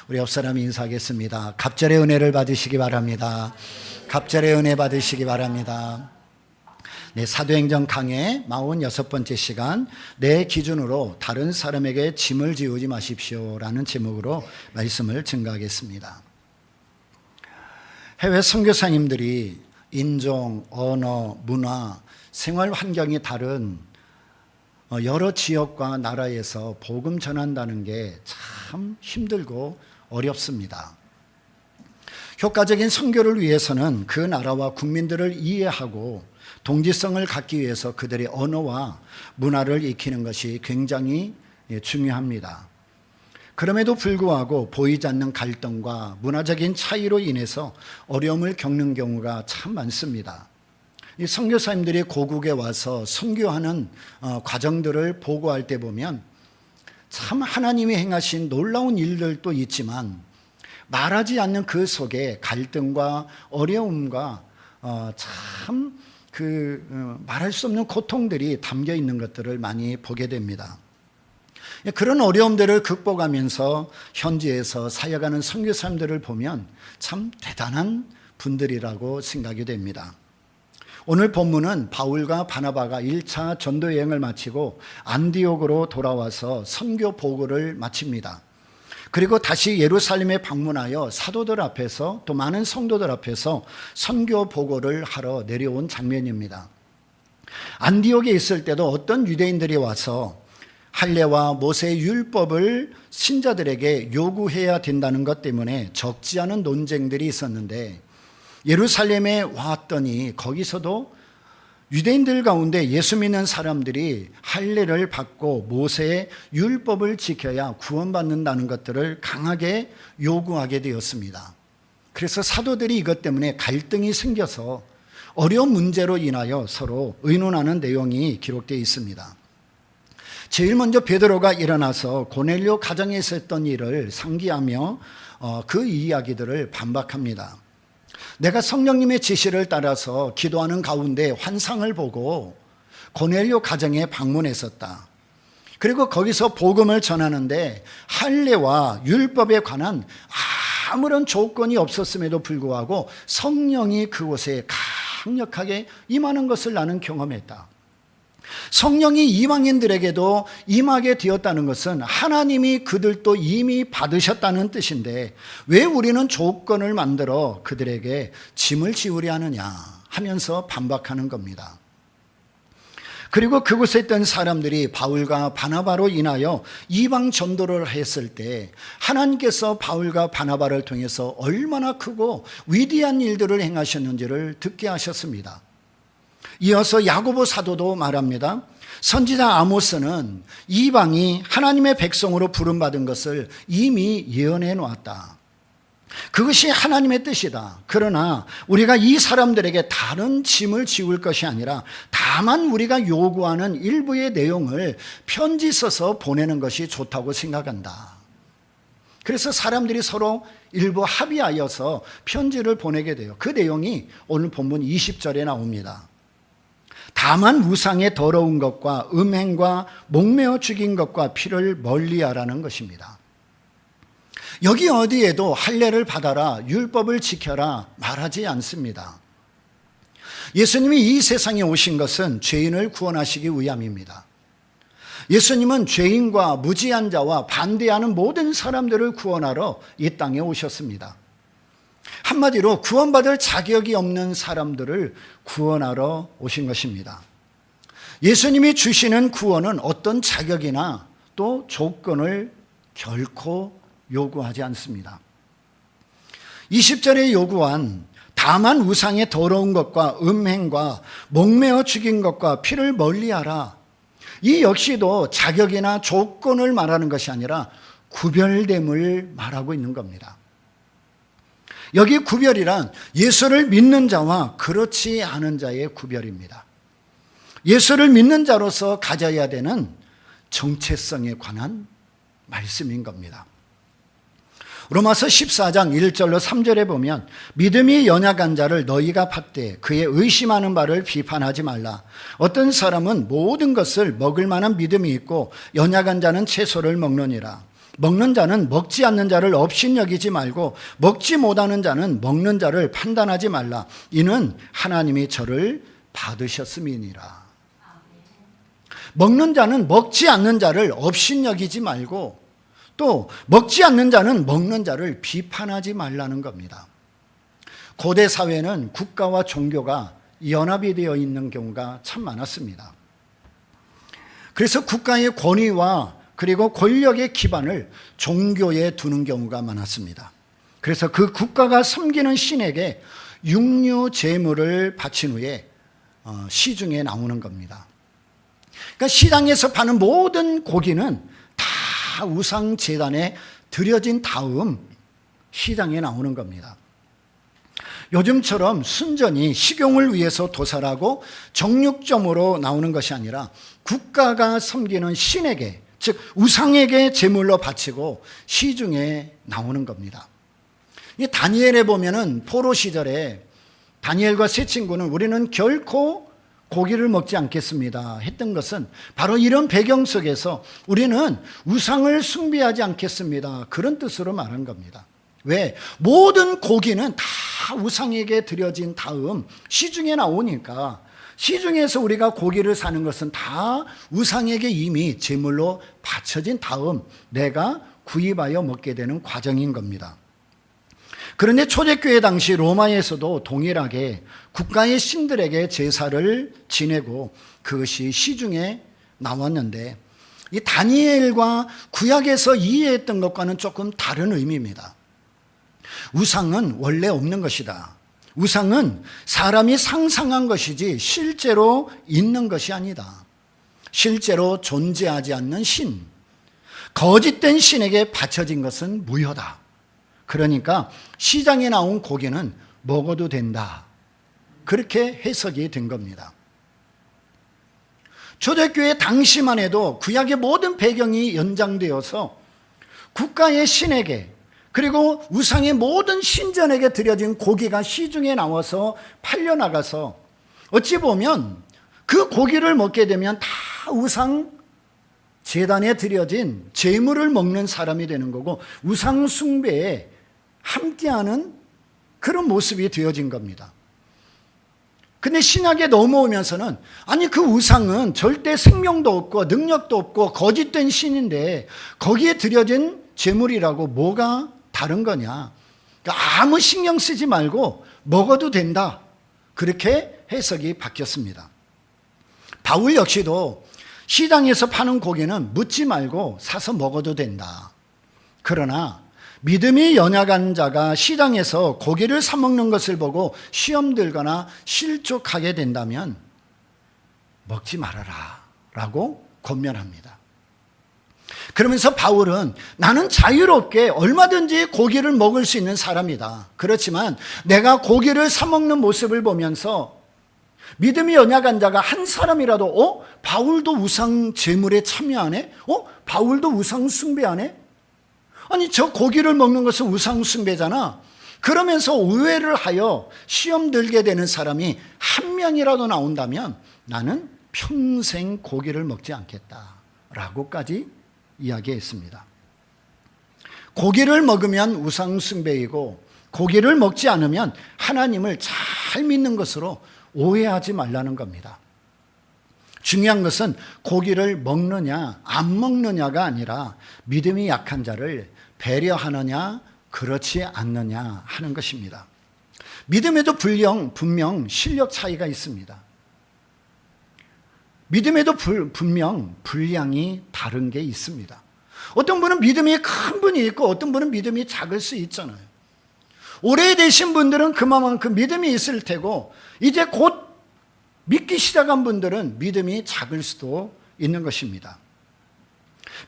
우리 옆 사람이 인사하겠습니다. 갑절의 은혜를 받으시기 바랍니다. 갑절의 은혜 받으시기 바랍니다. 네, 사도행전 강해 46번째 시간, 내 기준으로 다른 사람에게 짐을 지우지 마십시오 라는 제목으로 말씀을 증거하겠습니다. 해외 선교사님들이 인종, 언어, 문화, 생활 환경이 다른 여러 지역과 나라에서 복음 전한다는 게 참 힘들고 어렵습니다. 효과적인 선교를 위해서는 그 나라와 국민들을 이해하고 동지성을 갖기 위해서 그들의 언어와 문화를 익히는 것이 굉장히 중요합니다. 그럼에도 불구하고 보이지 않는 갈등과 문화적인 차이로 인해서 어려움을 겪는 경우가 참 많습니다. 이 선교사님들이 고국에 와서 선교하는 과정들을 보고할 때 보면 참 하나님이 행하신 놀라운 일들도 있지만 말하지 않는 그 속에 갈등과 어려움과 참 말할 수 없는 고통들이 담겨 있는 것들을 많이 보게 됩니다. 그런 어려움들을 극복하면서 현지에서 사역하는 선교사님들을 보면 참 대단한 분들이라고 생각이 됩니다. 오늘 본문은 바울과 바나바가 1차 전도 여행을 마치고 안디옥으로 돌아와서 선교 보고를 마칩니다. 그리고 다시 예루살렘에 방문하여 사도들 앞에서 또 많은 성도들 앞에서 선교 보고를 하러 내려온 장면입니다. 안디옥에 있을 때도 어떤 유대인들이 와서 할례와 모세의 율법을 신자들에게 요구해야 된다는 것 때문에 적지 않은 논쟁들이 있었는데, 예루살렘에 왔더니 거기서도 유대인들 가운데 예수 믿는 사람들이 할례를 받고 모세의 율법을 지켜야 구원받는다는 것들을 강하게 요구하게 되었습니다. 그래서 사도들이 이것 때문에 갈등이 생겨서 어려운 문제로 인하여 서로 의논하는 내용이 기록되어 있습니다. 제일 먼저 베드로가 일어나서 고넬료 가정에서 했던 일을 상기하며 그 이야기들을 반박합니다. 내가 성령님의 지시를 따라서 기도하는 가운데 환상을 보고 고넬료 가정에 방문했었다. 그리고 거기서 복음을 전하는데 할례와 율법에 관한 아무런 조건이 없었음에도 불구하고 성령이 그곳에 강력하게 임하는 것을 나는 경험했다. 성령이 이방인들에게도 임하게 되었다는 것은 하나님이 그들도 이미 받으셨다는 뜻인데 왜 우리는 조건을 만들어 그들에게 짐을 지우려 하느냐 하면서 반박하는 겁니다. 그리고 그곳에 있던 사람들이 바울과 바나바로 인하여 이방 전도를 했을 때 하나님께서 바울과 바나바를 통해서 얼마나 크고 위대한 일들을 행하셨는지를 듣게 하셨습니다. 이어서 야고보 사도도 말합니다. 선지자 아모스는 이방이 하나님의 백성으로 부름받은 것을 이미 예언해 놓았다. 그것이 하나님의 뜻이다. 그러나 우리가 이 사람들에게 다른 짐을 지울 것이 아니라 다만 우리가 요구하는 일부의 내용을 편지 써서 보내는 것이 좋다고 생각한다. 그래서 사람들이 서로 일부 합의하여서 편지를 보내게 돼요. 그 내용이 오늘 본문 20절에 나옵니다. 다만 우상의 더러운 것과 음행과 목매어 죽인 것과 피를 멀리하라는 것입니다. 여기 어디에도 할례를 받아라, 율법을 지켜라 말하지 않습니다. 예수님이 이 세상에 오신 것은 죄인을 구원하시기 위함입니다. 예수님은 죄인과 무지한 자와 반대하는 모든 사람들을 구원하러 이 땅에 오셨습니다. 한마디로 구원받을 자격이 없는 사람들을 구원하러 오신 것입니다. 예수님이 주시는 구원은 어떤 자격이나 또 조건을 결코 요구하지 않습니다. 20절에 요구한 다만 우상의 더러운 것과 음행과 목매어 죽인 것과 피를 멀리하라, 이 역시도 자격이나 조건을 말하는 것이 아니라 구별됨을 말하고 있는 겁니다. 여기 구별이란 예수를 믿는 자와 그렇지 않은 자의 구별입니다. 예수를 믿는 자로서 가져야 되는 정체성에 관한 말씀인 겁니다. 로마서 14장 1절로 3절에 보면 믿음이 연약한 자를 너희가 받되 그의 의심하는 바를 비판하지 말라. 어떤 사람은 모든 것을 먹을 만한 믿음이 있고 연약한 자는 채소를 먹느니라. 먹는 자는 먹지 않는 자를 업신여기지 말고 먹지 못하는 자는 먹는 자를 판단하지 말라. 이는 하나님이 저를 받으셨음이니라. 먹는 자는 먹지 않는 자를 업신여기지 말고 또 먹지 않는 자는 먹는 자를 비판하지 말라는 겁니다. 고대 사회는 국가와 종교가 연합이 되어 있는 경우가 참 많았습니다. 그래서 국가의 권위와 그리고 권력의 기반을 종교에 두는 경우가 많았습니다. 그래서 그 국가가 섬기는 신에게 육류 제물을 바친 후에 시중에 나오는 겁니다. 그러니까 시장에서 파는 모든 고기는 다 우상 제단에 드려진 다음 시장에 나오는 겁니다. 요즘처럼 순전히 식용을 위해서 도살하고 정육점으로 나오는 것이 아니라 국가가 섬기는 신에게, 즉 우상에게 제물로 바치고 시중에 나오는 겁니다. 이 다니엘에 보면은 포로 시절에 다니엘과 세 친구는 우리는 결코 고기를 먹지 않겠습니다 했던 것은 바로 이런 배경 속에서 우리는 우상을 숭배하지 않겠습니다, 그런 뜻으로 말한 겁니다. 왜? 모든 고기는 다 우상에게 드려진 다음 시중에 나오니까 시중에서 우리가 고기를 사는 것은 다 우상에게 이미 제물로 바쳐진 다음 내가 구입하여 먹게 되는 과정인 겁니다. 그런데 초대교회 당시 로마에서도 동일하게 국가의 신들에게 제사를 지내고 그것이 시중에 나왔는데 이 다니엘과 구약에서 이해했던 것과는 조금 다른 의미입니다. 우상은 원래 없는 것이다. 우상은 사람이 상상한 것이지 실제로 있는 것이 아니다. 실제로 존재하지 않는 신, 거짓된 신에게 바쳐진 것은 무효다. 그러니까 시장에 나온 고기는 먹어도 된다, 그렇게 해석이 된 겁니다. 초대교회 당시만 해도 구약의 모든 배경이 연장되어서 국가의 신에게 그리고 우상의 모든 신전에게 드려진 고기가 시중에 나와서 팔려나가서 어찌 보면 그 고기를 먹게 되면 다 우상 제단에 드려진 제물을 먹는 사람이 되는 거고 우상 숭배에 함께하는 그런 모습이 되어진 겁니다. 근데 신약에 넘어오면서는 아니 그 우상은 절대 생명도 없고 능력도 없고 거짓된 신인데 거기에 드려진 제물이라고 뭐가 다른 거냐, 그러니까 아무 신경 쓰지 말고 먹어도 된다, 그렇게 해석이 바뀌었습니다. 바울 역시도 시장에서 파는 고기는 묻지 말고 사서 먹어도 된다. 그러나 믿음이 연약한 자가 시장에서 고기를 사 먹는 것을 보고 시험 들거나 실족하게 된다면 먹지 말아라 라고 권면합니다. 그러면서 바울은 나는 자유롭게 얼마든지 고기를 먹을 수 있는 사람이다. 그렇지만 내가 고기를 사 먹는 모습을 보면서 믿음이 연약한 자가 한 사람이라도 바울도 우상 제물에 참여하네? 바울도 우상 숭배하네? 아니 저 고기를 먹는 것은 우상 숭배잖아. 그러면서 오해를 하여 시험 들게 되는 사람이 한 명이라도 나온다면 나는 평생 고기를 먹지 않겠다라고까지 이야기했습니다. 고기를 먹으면 우상 숭배이고 고기를 먹지 않으면 하나님을 잘 믿는 것으로 오해하지 말라는 겁니다. 중요한 것은 고기를 먹느냐 안 먹느냐가 아니라 믿음이 약한 자를 배려하느냐 그렇지 않느냐 하는 것입니다. 믿음에도 분명 실력 차이가 있습니다. 믿음에도 분명 분량이 다른 게 있습니다. 어떤 분은 믿음이 큰 분이 있고 어떤 분은 믿음이 작을 수 있잖아요. 오래되신 분들은 그만큼 믿음이 있을 테고 이제 곧 믿기 시작한 분들은 믿음이 작을 수도 있는 것입니다.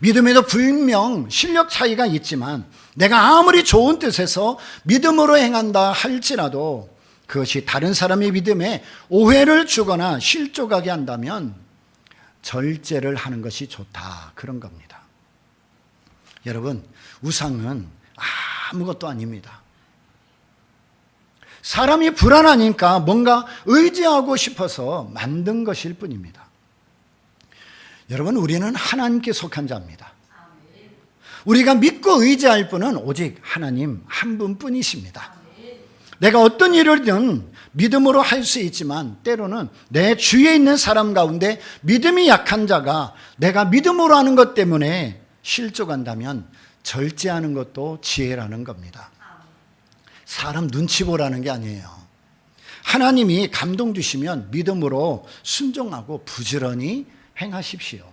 믿음에도 분명 실력 차이가 있지만 내가 아무리 좋은 뜻에서 믿음으로 행한다 할지라도 그것이 다른 사람의 믿음에 오해를 주거나 실족하게 한다면 절제를 하는 것이 좋다, 그런 겁니다. 여러분, 우상은 아무것도 아닙니다. 사람이 불안하니까 뭔가 의지하고 싶어서 만든 것일 뿐입니다. 여러분, 우리는 하나님께 속한 자입니다. 우리가 믿고 의지할 분은 오직 하나님 한 분뿐이십니다. 내가 어떤 일이든 믿음으로 할 수 있지만 때로는 내 주위에 있는 사람 가운데 믿음이 약한 자가 내가 믿음으로 하는 것 때문에 실족한다면 절제하는 것도 지혜라는 겁니다. 사람 눈치 보라는 게 아니에요. 하나님이 감동 주시면 믿음으로 순종하고 부지런히 행하십시오.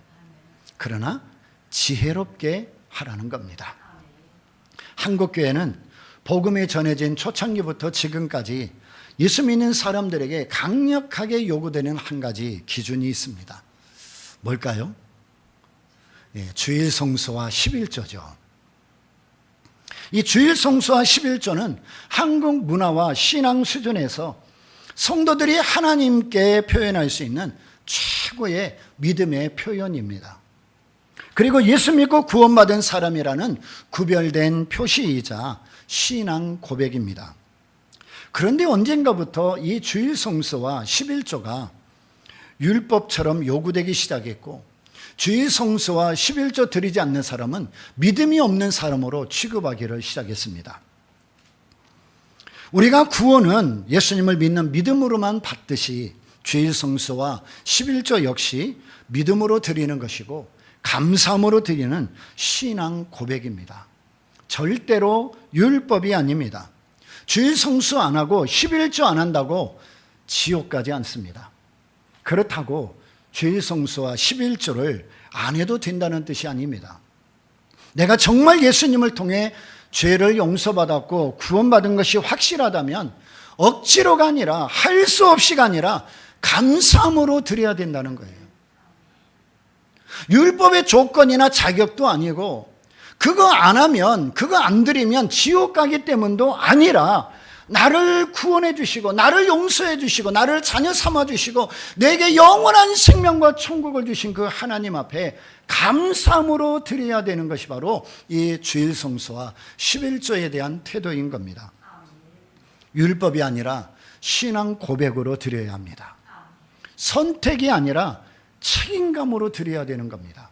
그러나 지혜롭게 하라는 겁니다. 한국교회는 복음이 전해진 초창기부터 지금까지 예수 믿는 사람들에게 강력하게 요구되는 한 가지 기준이 있습니다. 뭘까요? 주일 성수와 11조죠. 이 주일 성수와 11조는 한국 문화와 신앙 수준에서 성도들이 하나님께 표현할 수 있는 최고의 믿음의 표현입니다. 그리고 예수 믿고 구원받은 사람이라는 구별된 표시이자 신앙 고백입니다. 그런데 언젠가부터 이 주일 성수와 11조가 율법처럼 요구되기 시작했고 주일 성수와 11조 드리지 않는 사람은 믿음이 없는 사람으로 취급하기를 시작했습니다. 우리가 구원은 예수님을 믿는 믿음으로만 받듯이 주일 성수와 11조 역시 믿음으로 드리는 것이고 감사함으로 드리는 신앙 고백입니다. 절대로 율법이 아닙니다. 주일 성수 안 하고 11조 안 한다고 지옥 가지 않습니다. 그렇다고 주일 성수와 11조를 안 해도 된다는 뜻이 아닙니다. 내가 정말 예수님을 통해 죄를 용서받았고 구원받은 것이 확실하다면 억지로가 아니라 할 수 없이가 아니라 감사함으로 드려야 된다는 거예요. 율법의 조건이나 자격도 아니고 그거 안 하면, 그거 안 드리면 지옥 가기 때문도 아니라 나를 구원해 주시고 나를 용서해 주시고 나를 자녀 삼아 주시고 내게 영원한 생명과 천국을 주신 그 하나님 앞에 감사함으로 드려야 되는 것이 바로 이 주일 성수와 11조에 대한 태도인 겁니다. 율법이 아니라 신앙 고백으로 드려야 합니다. 선택이 아니라 책임감으로 드려야 되는 겁니다.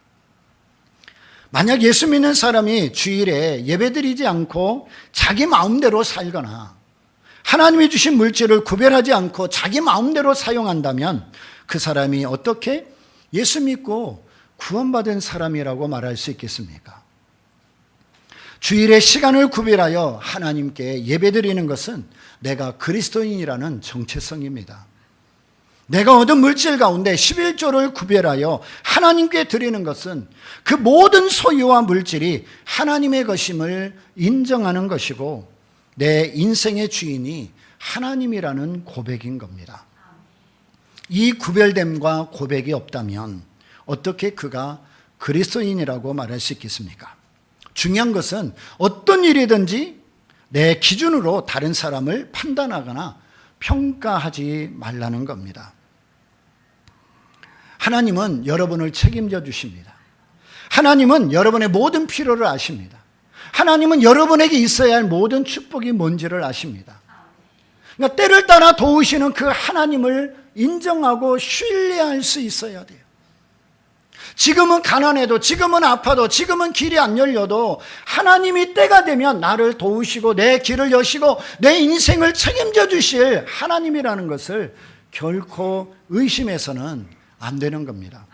만약 예수 믿는 사람이 주일에 예배드리지 않고 자기 마음대로 살거나 하나님이 주신 물질을 구별하지 않고 자기 마음대로 사용한다면 그 사람이 어떻게 예수 믿고 구원받은 사람이라고 말할 수 있겠습니까? 주일에 시간을 구별하여 하나님께 예배드리는 것은 내가 그리스도인이라는 정체성입니다. 내가 얻은 물질 가운데 11조를 구별하여 하나님께 드리는 것은 그 모든 소유와 물질이 하나님의 것임을 인정하는 것이고 내 인생의 주인이 하나님이라는 고백인 겁니다. 이 구별됨과 고백이 없다면 어떻게 그가 그리스도인이라고 말할 수 있겠습니까? 중요한 것은 어떤 일이든지 내 기준으로 다른 사람을 판단하거나 평가하지 말라는 겁니다. 하나님은 여러분을 책임져 주십니다. 하나님은 여러분의 모든 필요를 아십니다. 하나님은 여러분에게 있어야 할 모든 축복이 뭔지를 아십니다. 그러니까 때를 따라 도우시는 그 하나님을 인정하고 신뢰할 수 있어야 돼요. 지금은 가난해도, 지금은 아파도, 지금은 길이 안 열려도 하나님이 때가 되면 나를 도우시고 내 길을 여시고 내 인생을 책임져 주실 하나님이라는 것을 결코 의심해서는 안 되는 겁니다.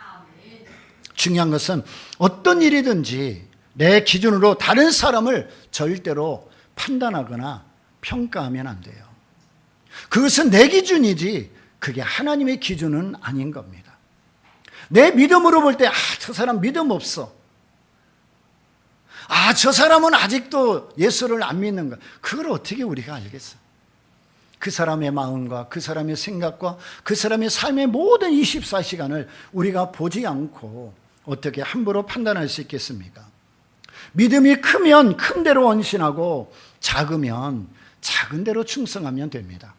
중요한 것은 어떤 일이든지 내 기준으로 다른 사람을 절대로 판단하거나 평가하면 안 돼요. 그것은 내 기준이지 그게 하나님의 기준은 아닌 겁니다. 내 믿음으로 볼 때 저 사람 믿음 없어. 저 사람은 아직도 예수를 안 믿는 거야. 그걸 어떻게 우리가 알겠어? 그 사람의 마음과 그 사람의 생각과 그 사람의 삶의 모든 24시간을 우리가 보지 않고 어떻게 함부로 판단할 수 있겠습니까? 믿음이 크면 큰 대로 헌신하고 작으면 작은 대로 충성하면 됩니다.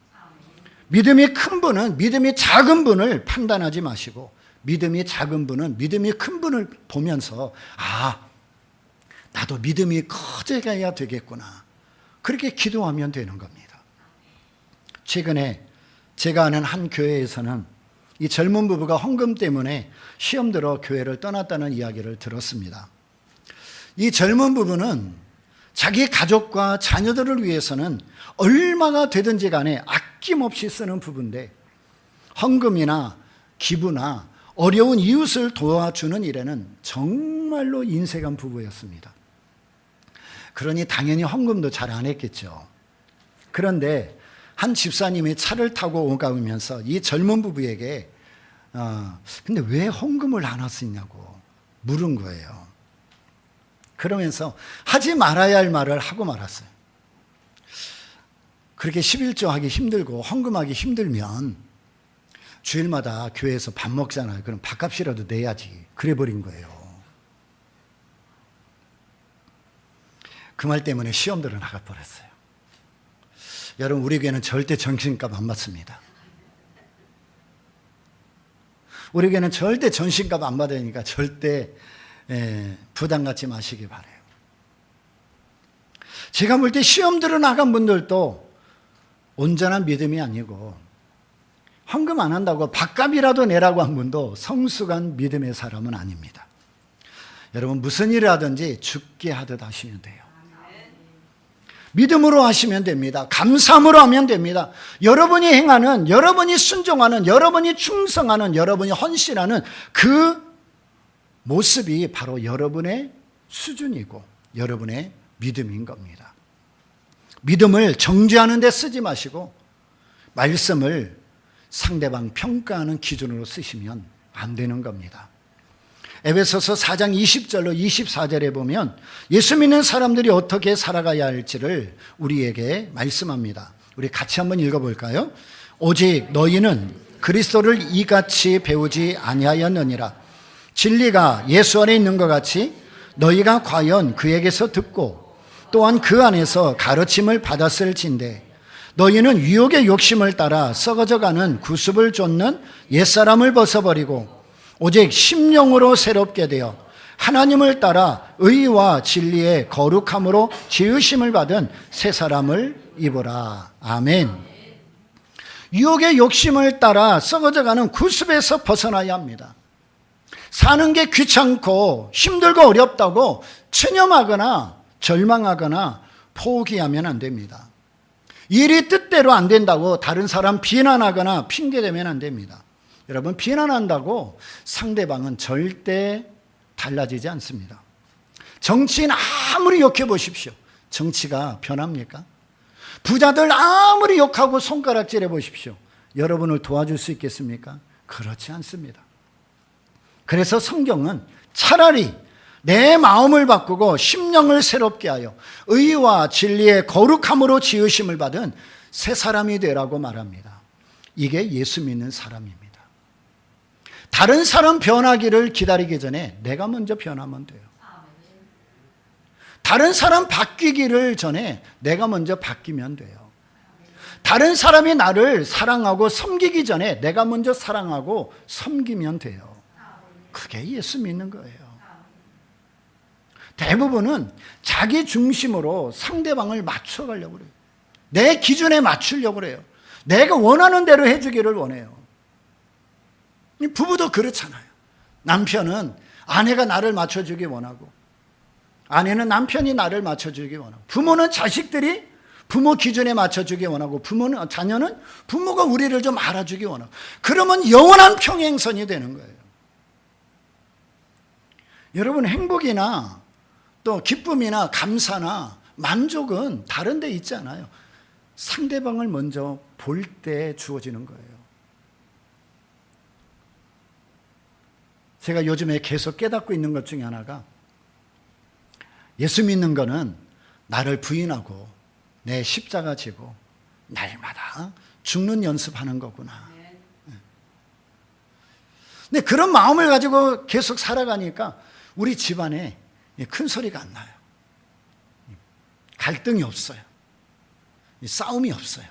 믿음이 큰 분은 믿음이 작은 분을 판단하지 마시고 믿음이 작은 분은 믿음이 큰 분을 보면서 나도 믿음이 커져야 되겠구나. 그렇게 기도하면 되는 겁니다. 최근에 제가 아는 한 교회에서는 이 젊은 부부가 헌금 때문에 시험 들어 교회를 떠났다는 이야기를 들었습니다. 이 젊은 부부는 자기 가족과 자녀들을 위해서는 얼마가 되든지 간에 아낌없이 쓰는 부부인데 헌금이나 기부나 어려운 이웃을 도와주는 일에는 정말로 인색한 부부였습니다. 그러니 당연히 헌금도 잘 안 했겠죠. 그런데 한 집사님이 차를 타고 오가면서 이 젊은 부부에게 근데 왜 헌금을 안 하시냐고 물은 거예요. 그러면서 하지 말아야 할 말을 하고 말았어요. 그렇게 11조 하기 힘들고 헌금하기 힘들면 주일마다 교회에서 밥 먹잖아요. 그럼 밥값이라도 내야지. 그래 버린 거예요. 그 말 때문에 시험들은 나가버렸어요. 여러분, 우리 교회는 절대 정신값 안 받습니다. 우리 교회는 절대 전신값 안 받으니까 절대 부담 갖지 마시기 바라요. 제가 볼 때 시험들어 나간 분들도 온전한 믿음이 아니고 헌금 안 한다고 밥값이라도 내라고 한 분도 성숙한 믿음의 사람은 아닙니다. 여러분, 무슨 일을 하든지 죽게 하듯 하시면 돼요. 믿음으로 하시면 됩니다. 감사함으로 하면 됩니다. 여러분이 행하는, 여러분이 순종하는, 여러분이 충성하는, 여러분이 헌신하는 그 모습이 바로 여러분의 수준이고 여러분의 믿음인 겁니다. 믿음을 정죄하는 데 쓰지 마시고 말씀을 상대방 평가하는 기준으로 쓰시면 안 되는 겁니다. 에베소서 4장 20절로 24절에 보면 예수 믿는 사람들이 어떻게 살아가야 할지를 우리에게 말씀합니다. 우리 같이 한번 읽어볼까요? 오직 너희는 그리스도를 이같이 배우지 아니하였느니라. 진리가 예수 안에 있는 것 같이 너희가 과연 그에게서 듣고 또한 그 안에서 가르침을 받았을진대 너희는 유혹의 욕심을 따라 썩어져가는 구습을 좇는 옛사람을 벗어버리고 오직 심령으로 새롭게 되어 하나님을 따라 의와 진리의 거룩함으로 지으심을 받은 새 사람을 입으라. 아멘. 유혹의 욕심을 따라 썩어져가는 구습에서 벗어나야 합니다. 사는 게 귀찮고 힘들고 어렵다고 체념하거나 절망하거나 포기하면 안 됩니다. 일이 뜻대로 안 된다고 다른 사람 비난하거나 핑계대면 안 됩니다. 여러분, 비난한다고 상대방은 절대 달라지지 않습니다. 정치인 아무리 욕해 보십시오. 정치가 변합니까? 부자들 아무리 욕하고 손가락질해 보십시오. 여러분을 도와줄 수 있겠습니까? 그렇지 않습니다. 그래서 성경은 차라리 내 마음을 바꾸고 심령을 새롭게 하여 의와 진리의 거룩함으로 지으심을 받은 새 사람이 되라고 말합니다. 이게 예수 믿는 사람입니다. 다른 사람 변하기를 기다리기 전에 내가 먼저 변하면 돼요. 다른 사람 바뀌기를 전에 내가 먼저 바뀌면 돼요. 다른 사람이 나를 사랑하고 섬기기 전에 내가 먼저 사랑하고 섬기면 돼요. 그게 예수 믿는 거예요. 대부분은 자기 중심으로 상대방을 맞춰가려고 그래요. 내 기준에 맞추려고 그래요. 내가 원하는 대로 해주기를 원해요. 부부도 그렇잖아요. 남편은 아내가 나를 맞춰주기 원하고 아내는 남편이 나를 맞춰주기 원하고 부모는 자식들이 부모 기준에 맞춰주기 원하고 자녀는 부모가 우리를 좀 알아주기 원하고 그러면 영원한 평행선이 되는 거예요. 여러분, 행복이나 또 기쁨이나 감사나 만족은 다른 데 있지 않아요. 상대방을 먼저 볼 때 주어지는 거예요. 제가 요즘에 계속 깨닫고 있는 것 중에 하나가 예수 믿는 거는 나를 부인하고 내 십자가 지고 날마다 죽는 연습하는 거구나. 근데 그런 마음을 가지고 계속 살아가니까 우리 집안에 큰 소리가 안 나요. 갈등이 없어요. 싸움이 없어요.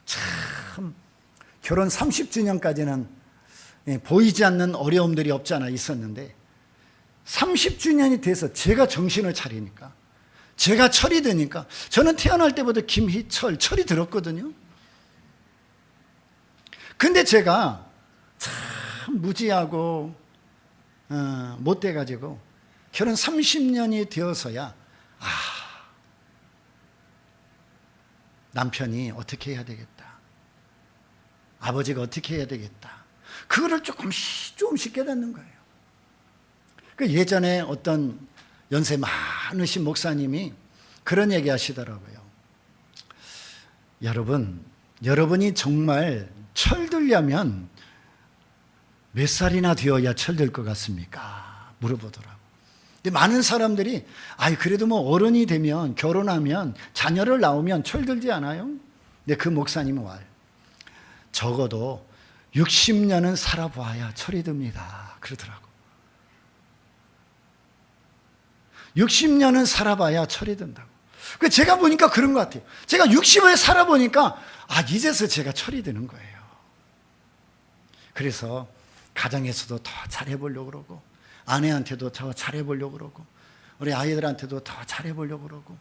참 결혼 30주년까지는 보이지 않는 어려움들이 없지 않아 있었는데 30주년이 돼서 제가 정신을 차리니까 제가 철이 드니까 저는 태어날 때부터 김희철 철이 들었거든요. 근데 제가 참 무지하고 못돼가지고 결혼 30년이 되어서야 남편이 어떻게 해야 되겠다, 아버지가 어떻게 해야 되겠다, 그거를 조금씩 깨닫는 거예요. 그 예전에 어떤 연세 많으신 목사님이 그런 얘기 하시더라고요. 여러분이 정말 철들려면 몇 살이나 되어야 철들 것 같습니까? 물어보더라고요. 근데 많은 사람들이 그래도 뭐 어른이 되면, 결혼하면, 자녀를 낳으면 철들지 않아요? 근데 그 목사님은 적어도 60년은 살아봐야 철이 듭니다, 그러더라고. 60년은 살아봐야 철이 든다고. 제가 보니까 그런 것 같아요. 제가 60을 살아보니까 이제서 제가 철이 드는 거예요. 그래서 가정에서도 더 잘해보려고 그러고, 아내한테도 더 잘해보려고 그러고, 우리 아이들한테도 더 잘해보려고 그러고,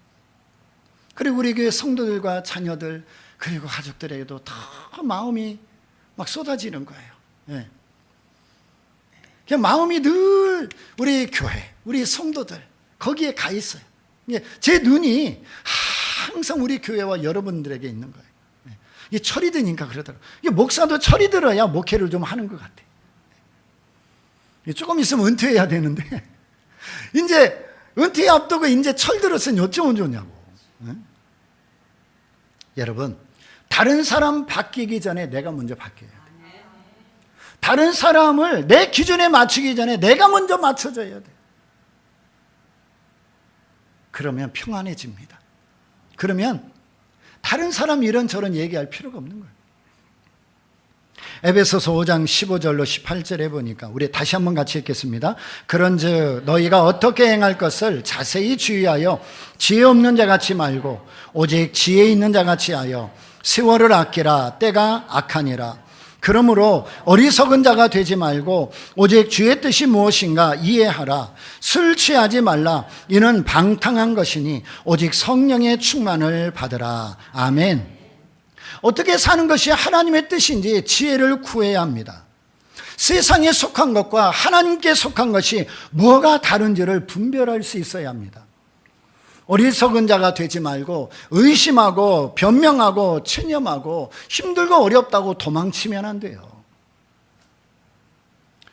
그리고 우리 교회 성도들과 자녀들, 그리고 가족들에게도 더 마음이 막 쏟아지는 거예요. 네. 그냥 마음이 늘 우리 교회, 우리 성도들 거기에 가 있어요. 제 눈이 항상 우리 교회와 여러분들에게 있는 거예요. 이게 철이 드니까 그러더라고요. 목사도 철이 들어야 목회를 좀 하는 것 같아요. 조금 있으면 은퇴해야 되는데 이제 은퇴 앞두고 이제 철 들었으니 어쩌면 좋냐고. 여러분, 다른 사람 바뀌기 전에 내가 먼저 바뀌어야 돼요. 다른 사람을 내 기준에 맞추기 전에 내가 먼저 맞춰줘야 돼요. 그러면 평안해집니다. 그러면 다른 사람 이런저런 얘기할 필요가 없는 거예요. 에베소서 5장 15절로 18절에 보니까 우리 다시 한번 같이 읽겠습니다. 그런즉 너희가 어떻게 행할 것을 자세히 주의하여 지혜 없는 자같이 말고 오직 지혜 있는 자같이 하여 세월을 아끼라. 때가 악하니라. 그러므로 어리석은 자가 되지 말고 오직 주의 뜻이 무엇인가 이해하라. 술 취하지 말라. 이는 방탕한 것이니 오직 성령의 충만을 받으라. 아멘. 어떻게 사는 것이 하나님의 뜻인지 지혜를 구해야 합니다. 세상에 속한 것과 하나님께 속한 것이 뭐가 다른지를 분별할 수 있어야 합니다. 어리석은 자가 되지 말고 의심하고 변명하고 체념하고 힘들고 어렵다고 도망치면 안 돼요.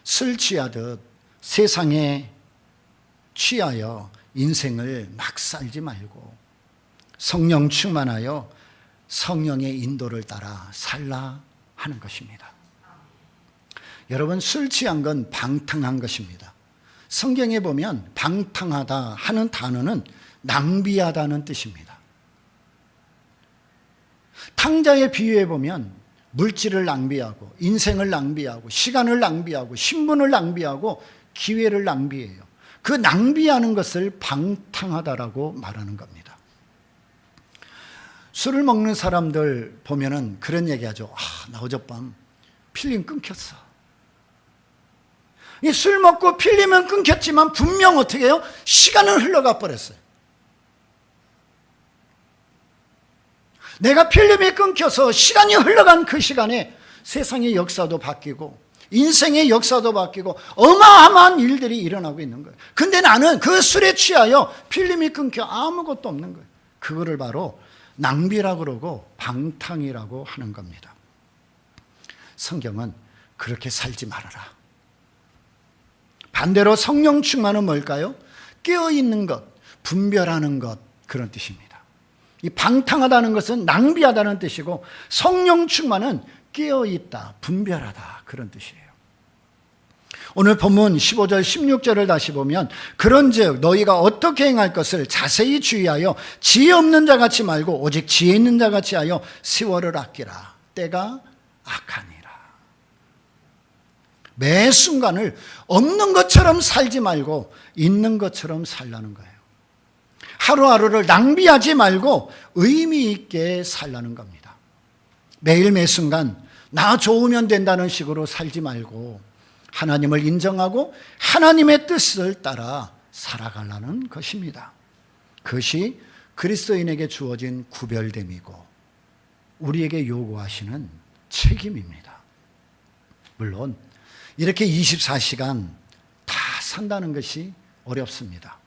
술 취하듯 세상에 취하여 인생을 막 살지 말고 성령 충만하여 성령의 인도를 따라 살라 하는 것입니다. 여러분, 술 취한 건 방탕한 것입니다. 성경에 보면 방탕하다 하는 단어는 낭비하다는 뜻입니다. 탕자의 비유에 보면 물질을 낭비하고 인생을 낭비하고 시간을 낭비하고 신분을 낭비하고 기회를 낭비해요. 그 낭비하는 것을 방탕하다라고 말하는 겁니다. 술을 먹는 사람들 보면은 그런 얘기하죠. 나 어젯밤 필름 끊겼어. 술 먹고 필름은 끊겼지만 분명 어떻게 해요? 시간은 흘러가 버렸어요. 내가 필름이 끊겨서 시간이 흘러간 그 시간에 세상의 역사도 바뀌고 인생의 역사도 바뀌고 어마어마한 일들이 일어나고 있는 거예요. 근데 나는 그 술에 취하여 필름이 끊겨 아무것도 없는 거예요. 그거를 바로 낭비라고 그러고 방탕이라고 하는 겁니다. 성경은 그렇게 살지 말아라. 반대로 성령 충만은 뭘까요? 깨어있는 것, 분별하는 것, 그런 뜻입니다. 이 방탕하다는 것은 낭비하다는 뜻이고 성령 충만은 깨어있다, 분별하다, 그런 뜻이에요. 오늘 본문 15절 16절을 다시 보면 그런즉 너희가 어떻게 행할 것을 자세히 주의하여 지혜 없는 자같이 말고 오직 지혜 있는 자같이 하여 세월을 아끼라. 때가 악하니라. 매 순간을 없는 것처럼 살지 말고 있는 것처럼 살라는 거예요. 하루하루를 낭비하지 말고 의미 있게 살라는 겁니다. 매일 매 순간 나 좋으면 된다는 식으로 살지 말고 하나님을 인정하고 하나님의 뜻을 따라 살아가려는 것입니다. 그것이 그리스도인에게 주어진 구별됨이고 우리에게 요구하시는 책임입니다. 물론 이렇게 24시간 다 산다는 것이 어렵습니다.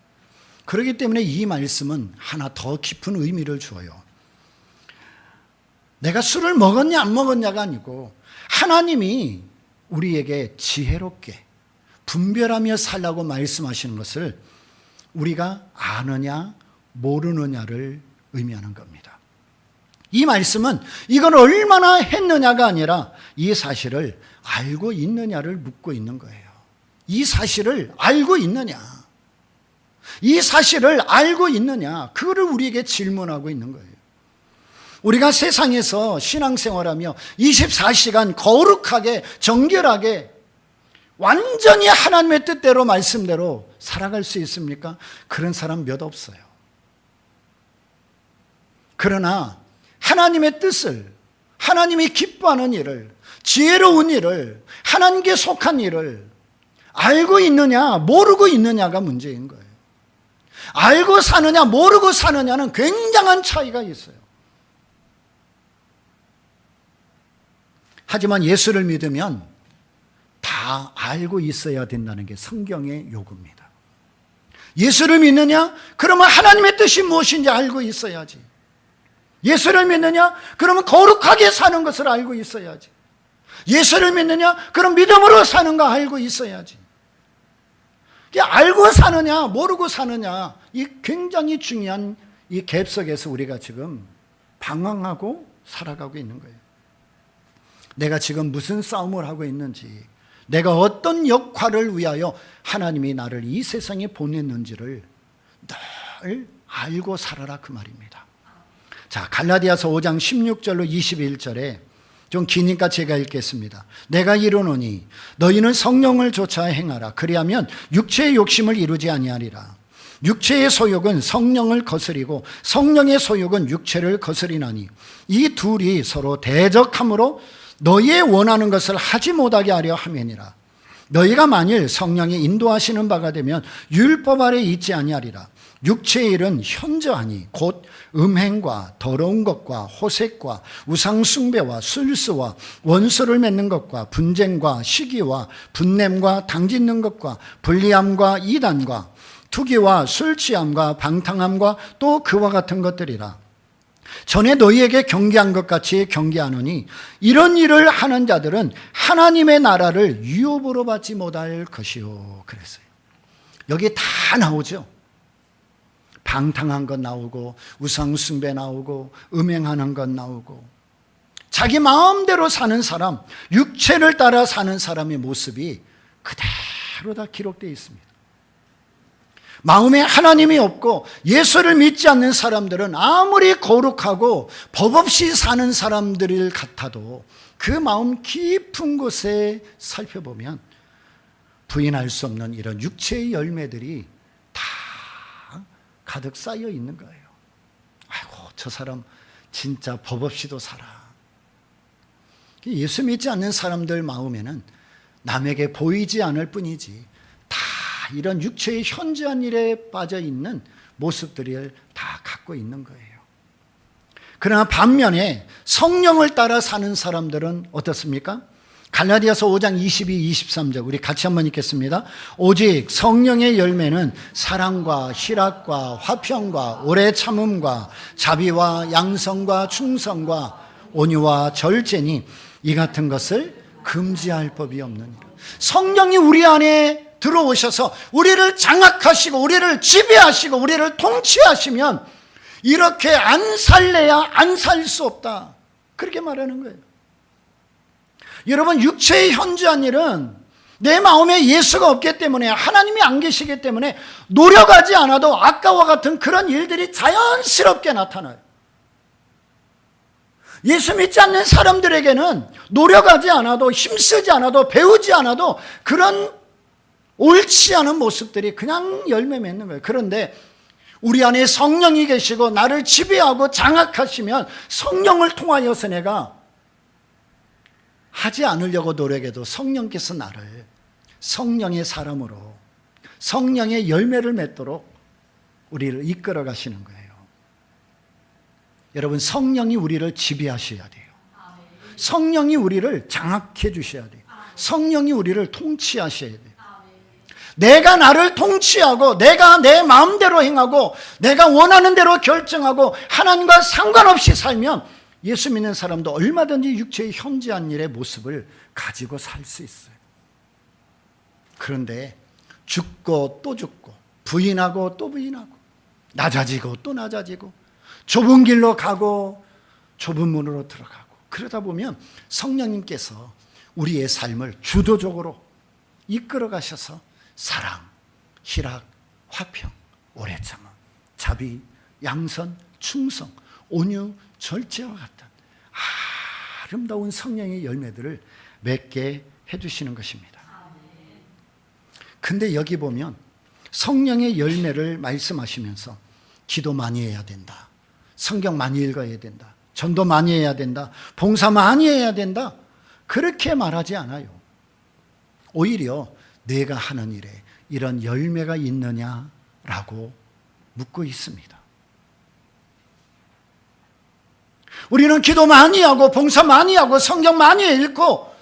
그렇기 때문에 이 말씀은 하나 더 깊은 의미를 주어요. 내가 술을 먹었냐 안 먹었냐가 아니고 하나님이 우리에게 지혜롭게 분별하며 살라고 말씀하시는 것을 우리가 아느냐 모르느냐를 의미하는 겁니다. 이 말씀은 이건 얼마나 했느냐가 아니라 이 사실을 알고 있느냐를 묻고 있는 거예요. 이 사실을 알고 있느냐, 이 사실을 알고 있느냐, 그거를 우리에게 질문하고 있는 거예요. 우리가 세상에서 신앙생활하며 24시간 거룩하게 정결하게 완전히 하나님의 뜻대로 말씀대로 살아갈 수 있습니까? 그런 사람 몇 없어요. 그러나 하나님의 뜻을, 하나님이 기뻐하는 일을, 지혜로운 일을, 하나님께 속한 일을 알고 있느냐 모르고 있느냐가 문제인 거예요. 알고 사느냐 모르고 사느냐는 굉장한 차이가 있어요. 하지만 예수를 믿으면 다 알고 있어야 된다는 게 성경의 요구입니다. 예수를 믿느냐? 그러면 하나님의 뜻이 무엇인지 알고 있어야지. 예수를 믿느냐? 그러면 거룩하게 사는 것을 알고 있어야지. 예수를 믿느냐? 그럼 믿음으로 사는 거 알고 있어야지. 알고 사느냐 모르고 사느냐, 이 굉장히 중요한 이 갭 속에서 우리가 지금 방황하고 살아가고 있는 거예요. 내가 지금 무슨 싸움을 하고 있는지, 내가 어떤 역할을 위하여 하나님이 나를 이 세상에 보냈는지를 늘 알고 살아라, 그 말입니다. 자, 갈라디아서 5장 16절로 21절에 좀 기니까 제가 읽겠습니다. 내가 이르노니 너희는 성령을 좇아 행하라. 그리하면 육체의 욕심을 이루지 아니하리라. 육체의 소욕은 성령을 거스리고 성령의 소욕은 육체를 거스리나니 이 둘이 서로 대적함으로 너희의 원하는 것을 하지 못하게 하려 함이니라. 너희가 만일 성령이 인도하시는 바가 되면 율법 아래 있지 아니하리라. 육체의 일은 현저하니 곧 음행과 더러운 것과 호색과 우상숭배와 술수와 원수를 맺는 것과 분쟁과 시기와 분냄과 당짓는 것과 불리함과 이단과 투기와 술취함과 방탕함과 또 그와 같은 것들이라. 전에 너희에게 경계한 것 같이 경계하노니 이런 일을 하는 자들은 하나님의 나라를 유업으로 받지 못할 것이요. 그랬어요. 여기 다 나오죠. 방탕한 것 나오고 우상숭배 나오고 음행하는 것 나오고 자기 마음대로 사는 사람, 육체를 따라 사는 사람의 모습이 그대로 다 기록되어 있습니다. 마음에 하나님이 없고 예수를 믿지 않는 사람들은 아무리 거룩하고 법 없이 사는 사람들 같아도 그 마음 깊은 곳에 살펴보면 부인할 수 없는 이런 육체의 열매들이 다 가득 쌓여 있는 거예요. 아이고, 저 사람 진짜 법 없이도 살아. 예수 믿지 않는 사람들 마음에는 남에게 보이지 않을 뿐이지 다 이런 육체의 현저한 일에 빠져 있는 모습들을 다 갖고 있는 거예요. 그러나 반면에 성령을 따라 사는 사람들은 어떻습니까? 갈라디아서 5장 22, 23절 우리 같이 한번 읽겠습니다. 오직 성령의 열매는 사랑과 희락과 화평과 오래 참음과 자비와 양성과 충성과 온유와 절제니 이 같은 것을 금지할 법이 없느니라. 성령이 우리 안에 들어오셔서 우리를 장악하시고 우리를 지배하시고 우리를 통치하시면 이렇게 안 살래야 안 살 수 없다, 그렇게 말하는 거예요. 여러분, 육체의 현저한 일은 내 마음에 예수가 없기 때문에, 하나님이 안 계시기 때문에 노력하지 않아도 아까와 같은 그런 일들이 자연스럽게 나타나요. 예수 믿지 않는 사람들에게는 노력하지 않아도, 힘쓰지 않아도, 배우지 않아도 그런 옳지 않은 모습들이 그냥 열매 맺는 거예요. 그런데 우리 안에 성령이 계시고 나를 지배하고 장악하시면 성령을 통하여서 내가 하지 않으려고 노력해도 성령께서 나를 성령의 사람으로 성령의 열매를 맺도록 우리를 이끌어 가시는 거예요. 여러분, 성령이 우리를 지배하셔야 돼요. 성령이 우리를 장악해 주셔야 돼요. 성령이 우리를 통치하셔야 돼요. 내가 나를 통치하고 내가 내 마음대로 행하고 내가 원하는 대로 결정하고 하나님과 상관없이 살면 예수 믿는 사람도 얼마든지 육체의 현재한 일의 모습을 가지고 살 수 있어요. 그런데 죽고 또 죽고 부인하고 또 부인하고 낮아지고 또 낮아지고 좁은 길로 가고 좁은 문으로 들어가고 그러다 보면 성령님께서 우리의 삶을 주도적으로 이끌어 가셔서 사랑, 희락, 화평, 오래 참음, 자비, 양선, 충성, 온유, 절제와 같은 아름다운 성령의 열매들을 맺게 해주시는 것입니다. 근데 여기 보면 성령의 열매를 말씀하시면서 기도 많이 해야 된다, 성경 많이 읽어야 된다, 전도 많이 해야 된다, 봉사 많이 해야 된다, 그렇게 말하지 않아요. 오히려 내가 하는 일에 이런 열매가 있느냐라고 묻고 있습니다. 우리는 기도 많이 하고 봉사 많이 하고 성경 많이 읽고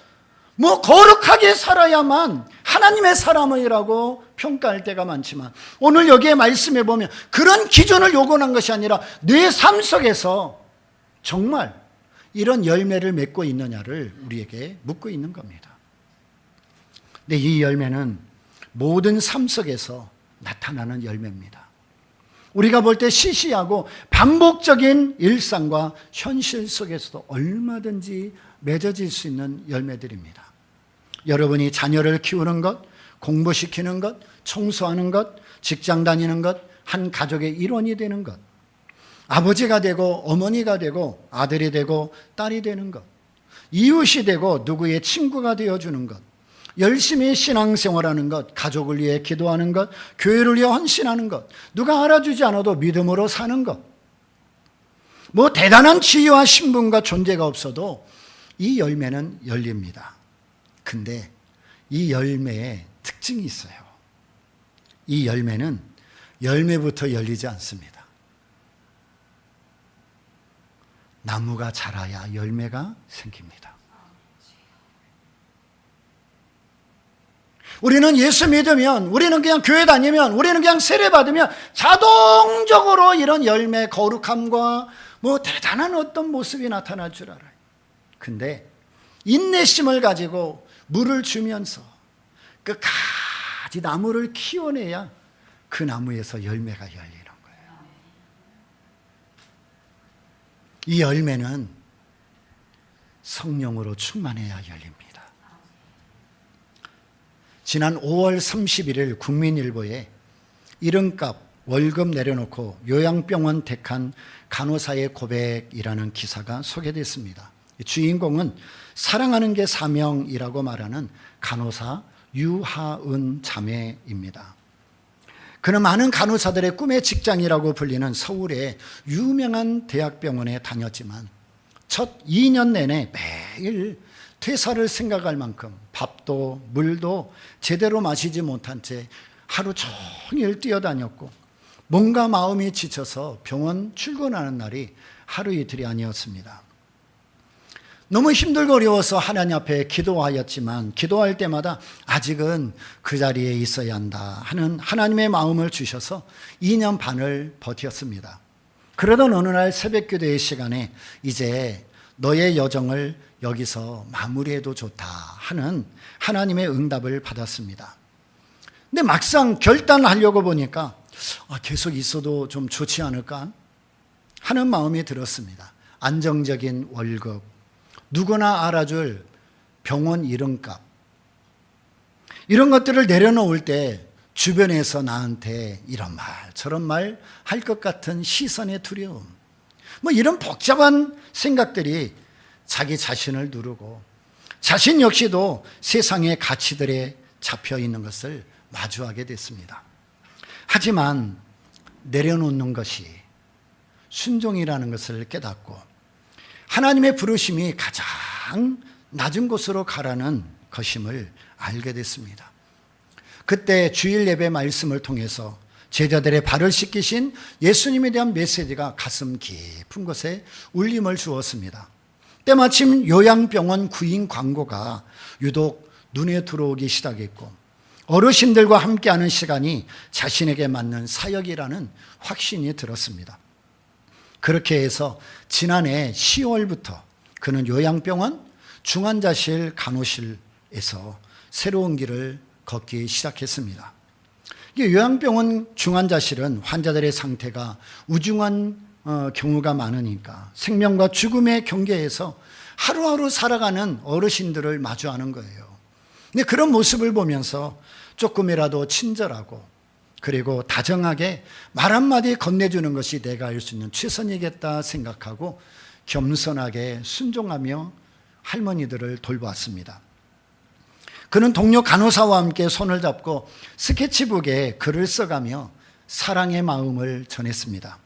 거룩하게 살아야만 하나님의 사람이라고 평가할 때가 많지만 오늘 여기에 말씀해 보면 그런 기준을 요구하는 것이 아니라 내 삶 속에서 정말 이런 열매를 맺고 있느냐를 우리에게 묻고 있는 겁니다. 근데 이 열매는 모든 삶 속에서 나타나는 열매입니다. 우리가 볼 때 시시하고 반복적인 일상과 현실 속에서도 얼마든지 맺어질 수 있는 열매들입니다. 여러분이 자녀를 키우는 것, 공부시키는 것, 청소하는 것, 직장 다니는 것, 한 가족의 일원이 되는 것, 아버지가 되고 어머니가 되고 아들이 되고 딸이 되는 것, 이웃이 되고 누구의 친구가 되어주는 것, 열심히 신앙생활하는 것, 가족을 위해 기도하는 것, 교회를 위해 헌신하는 것, 누가 알아주지 않아도 믿음으로 사는 것, 대단한 지위와 신분과 존재가 없어도 이 열매는 열립니다. 근데 이 열매에 특징이 있어요. 이 열매는 열매부터 열리지 않습니다. 나무가 자라야 열매가 생깁니다. 우리는 예수 믿으면, 우리는 그냥 교회 다니면, 우리는 그냥 세례 받으면 자동적으로 이런 열매, 거룩함과 대단한 어떤 모습이 나타날 줄 알아요. 근데 인내심을 가지고 물을 주면서 끝까지 나무를 키워내야 그 나무에서 열매가 열리는 거예요. 이 열매는 성령으로 충만해야 열립니다. 지난 5월 31일 국민일보에 이름값 월급 내려놓고 요양병원 택한 간호사의 고백이라는 기사가 소개됐습니다. 주인공은 사랑하는 게 사명이라고 말하는 간호사 유하은 자매입니다. 그는 많은 간호사들의 꿈의 직장이라고 불리는 서울의 유명한 대학병원에 다녔지만 첫 2년 내내 매일 퇴사를 생각할 만큼 밥도 물도 제대로 마시지 못한 채 하루 종일 뛰어다녔고 몸과 마음이 지쳐서 병원 출근하는 날이 하루 이틀이 아니었습니다. 너무 힘들고 어려워서 하나님 앞에 기도하였지만 기도할 때마다 아직은 그 자리에 있어야 한다 하는 하나님의 마음을 주셔서 2년 반을 버텼습니다. 그러던 어느 날 새벽기도의 시간에 이제 너의 여정을 여기서 마무리해도 좋다 하는 하나님의 응답을 받았습니다. 근데 막상 결단하려고 보니까 계속 있어도 좀 좋지 않을까 하는 마음이 들었습니다. 안정적인 월급, 누구나 알아줄 병원 이름값, 이런 것들을 내려놓을 때 주변에서 나한테 이런 말 저런 말 할 것 같은 시선의 두려움, 이런 복잡한 생각들이 자기 자신을 누르고 자신 역시도 세상의 가치들에 잡혀 있는 것을 마주하게 됐습니다. 하지만 내려놓는 것이 순종이라는 것을 깨닫고 하나님의 부르심이 가장 낮은 곳으로 가라는 것임을 알게 됐습니다. 그때 주일 예배 말씀을 통해서 제자들의 발을 씻기신 예수님에 대한 메시지가 가슴 깊은 곳에 울림을 주었습니다. 때마침 요양병원 구인 광고가 유독 눈에 들어오기 시작했고 어르신들과 함께하는 시간이 자신에게 맞는 사역이라는 확신이 들었습니다. 그렇게 해서 지난해 10월부터 그는 요양병원 중환자실 간호실에서 새로운 길을 걷기 시작했습니다. 요양병원 중환자실은 환자들의 상태가 우중한 경우가 많으니까 생명과 죽음의 경계에서 하루하루 살아가는 어르신들을 마주하는 거예요. 근데 그런 모습을 보면서 조금이라도 친절하고 그리고 다정하게 말 한마디 건네주는 것이 내가 할 수 있는 최선이겠다 생각하고 겸손하게 순종하며 할머니들을 돌보았습니다. 그는 동료 간호사와 함께 손을 잡고 스케치북에 글을 써가며 사랑의 마음을 전했습니다.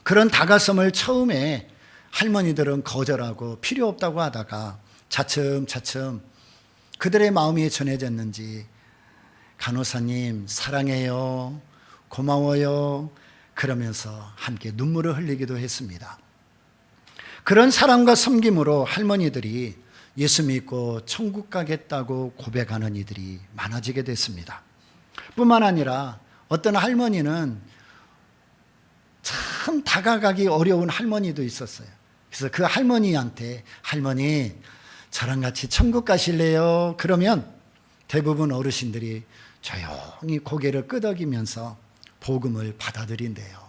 그런 다가섬을 처음에 할머니들은 거절하고 필요 없다고 하다가 차츰차츰 그들의 마음이 전해졌는지 간호사님 사랑해요, 고마워요 그러면서 함께 눈물을 흘리기도 했습니다. 그런 사랑과 섬김으로 할머니들이 예수 믿고 천국 가겠다고 고백하는 이들이 많아지게 됐습니다. 뿐만 아니라 어떤 할머니는 참 다가가기 어려운 할머니도 있었어요. 그래서 그 할머니한테 할머니 저랑 같이 천국 가실래요? 그러면 대부분 어르신들이 조용히 고개를 끄덕이면서 복음을 받아들인대요.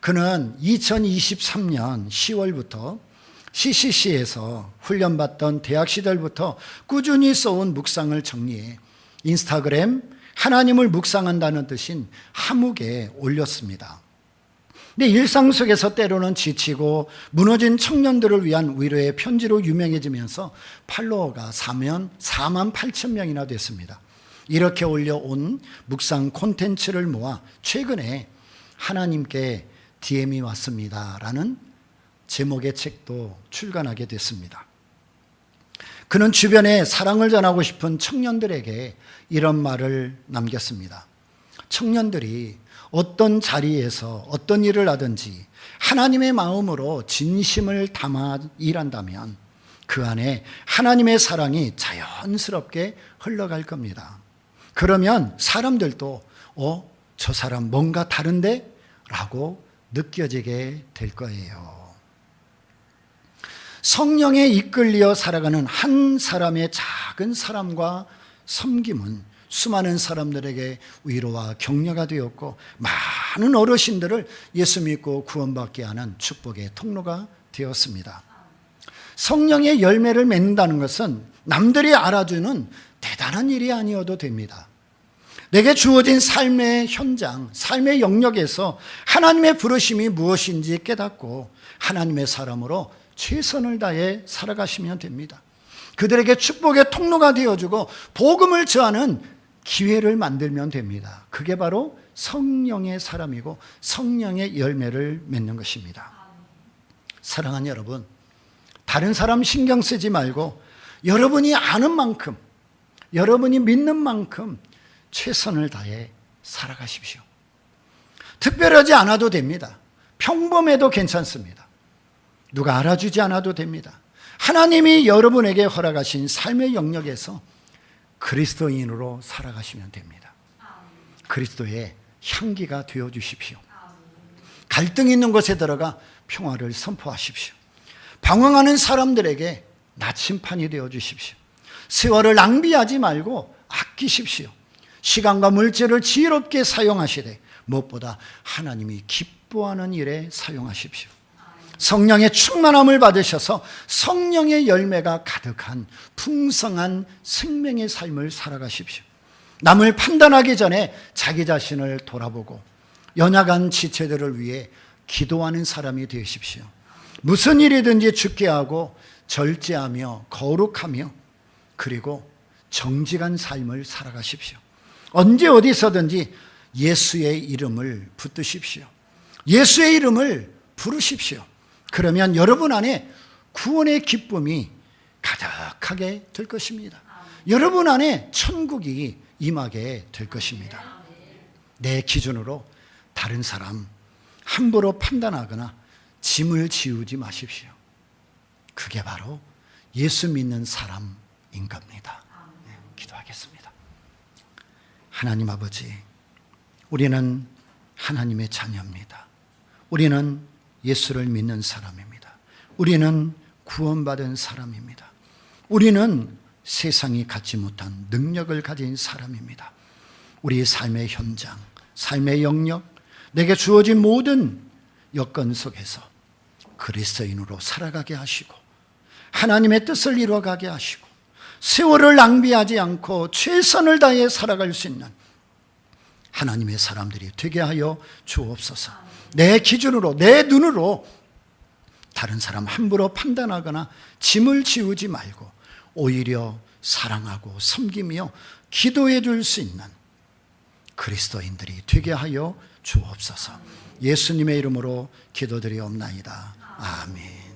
그는 2023년 10월부터 CCC에서 훈련받던 대학 시절부터 꾸준히 써온 묵상을 정리해 인스타그램 하나님을 묵상한다는 뜻인 하묵에 올렸습니다. 근데 일상 속에서 때로는 지치고 무너진 청년들을 위한 위로의 편지로 유명해지면서 팔로워가 4만 8천 명이나 됐습니다. 이렇게 올려온 묵상 콘텐츠를 모아 최근에 하나님께 DM이 왔습니다 라는 제목의 책도 출간하게 됐습니다. 그는 주변에 사랑을 전하고 싶은 청년들에게 이런 말을 남겼습니다. 청년들이 어떤 자리에서 어떤 일을 하든지 하나님의 마음으로 진심을 담아 일한다면 그 안에 하나님의 사랑이 자연스럽게 흘러갈 겁니다. 그러면 사람들도 저 사람 뭔가 다른데? 라고 느껴지게 될 거예요. 성령에 이끌려 살아가는 한 사람의 작은 사람과 섬김은 수많은 사람들에게 위로와 격려가 되었고 많은 어르신들을 예수 믿고 구원받게 하는 축복의 통로가 되었습니다. 성령의 열매를 맺는다는 것은 남들이 알아주는 대단한 일이 아니어도 됩니다. 내게 주어진 삶의 현장, 삶의 영역에서 하나님의 부르심이 무엇인지 깨닫고 하나님의 사람으로 최선을 다해 살아가시면 됩니다. 그들에게 축복의 통로가 되어주고 복음을 전하는 기회를 만들면 됩니다. 그게 바로 성령의 사람이고 성령의 열매를 맺는 것입니다. 사랑하는 여러분, 다른 사람 신경 쓰지 말고 여러분이 아는 만큼, 여러분이 믿는 만큼 최선을 다해 살아가십시오. 특별하지 않아도 됩니다. 평범해도 괜찮습니다. 누가 알아주지 않아도 됩니다. 하나님이 여러분에게 허락하신 삶의 영역에서 그리스도인으로 살아가시면 됩니다. 그리스도의 향기가 되어주십시오. 갈등 있는 곳에 들어가 평화를 선포하십시오. 방황하는 사람들에게 나침판이 되어주십시오. 세월을 낭비하지 말고 아끼십시오. 시간과 물질을 지혜롭게 사용하시되 무엇보다 하나님이 기뻐하는 일에 사용하십시오. 성령의 충만함을 받으셔서 성령의 열매가 가득한 풍성한 생명의 삶을 살아가십시오. 남을 판단하기 전에 자기 자신을 돌아보고 연약한 지체들을 위해 기도하는 사람이 되십시오. 무슨 일이든지 죽게 하고 절제하며 거룩하며 그리고 정직한 삶을 살아가십시오. 언제 어디서든지 예수의 이름을 붙드십시오. 예수의 이름을 부르십시오. 그러면 여러분 안에 구원의 기쁨이 가득하게 될 것입니다. 여러분 안에 천국이 임하게 될 것입니다. 내 기준으로 다른 사람 함부로 판단하거나 짐을 지우지 마십시오. 그게 바로 예수 믿는 사람인 겁니다. 네, 기도하겠습니다. 하나님 아버지, 우리는 하나님의 자녀입니다. 우리는 예수를 믿는 사람입니다. 우리는 구원받은 사람입니다. 우리는 세상이 갖지 못한 능력을 가진 사람입니다. 우리의 삶의 현장, 삶의 영역, 내게 주어진 모든 여건 속에서 그리스도인으로 살아가게 하시고 하나님의 뜻을 이루어가게 하시고 세월을 낭비하지 않고 최선을 다해 살아갈 수 있는 하나님의 사람들이 되게 하여 주옵소서. 내 기준으로, 내 눈으로 다른 사람 함부로 판단하거나 짐을 지우지 말고 오히려 사랑하고 섬기며 기도해 줄 수 있는 그리스도인들이 되게 하여 주옵소서. 예수님의 이름으로 기도드리옵나이다. 아멘.